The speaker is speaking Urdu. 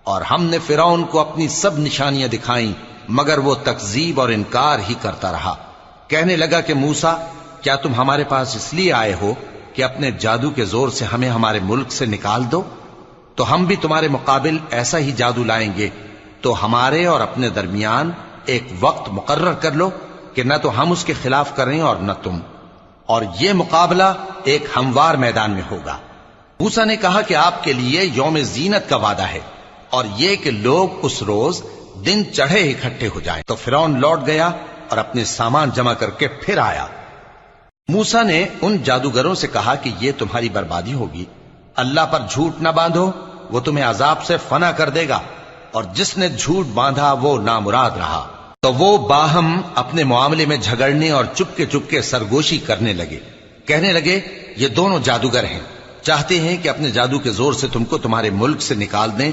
اور ہم نے فرعون کو اپنی سب نشانیاں دکھائیں مگر وہ تکذیب اور انکار ہی کرتا رہا۔ کہنے لگا کہ موسیٰ، کیا تم ہمارے پاس اس لیے آئے ہو کہ اپنے جادو کے زور سے ہمیں ہمارے ملک سے نکال دو؟ تو ہم بھی تمہارے مقابل ایسا ہی جادو لائیں گے، تو ہمارے اور اپنے درمیان ایک وقت مقرر کر لو کہ نہ تو ہم اس کے خلاف کریں اور نہ تم، اور یہ مقابلہ ایک ہموار میدان میں ہوگا۔ موسیٰ نے کہا کہ آپ کے لیے یوم زینت کا وعدہ ہے، اور یہ کہ لوگ اس روز دن چڑھے اکٹھے ہو جائیں۔ تو فرعون لوٹ گیا اور اپنے سامان جمع کر کے پھر آیا۔ موسیٰ نے ان جادوگروں سے کہا کہ یہ تمہاری بربادی ہوگی، اللہ پر جھوٹ نہ باندھو، وہ تمہیں عذاب سے فنا کر دے گا، اور جس نے جھوٹ باندھا وہ نامراد رہا۔ تو وہ باہم اپنے معاملے میں جھگڑنے اور چپکے سرگوشی کرنے لگے، کہنے لگے یہ دونوں جادوگر ہیں، چاہتے ہیں کہ اپنے جادو کے زور سے تم کو تمہارے ملک سے نکال دیں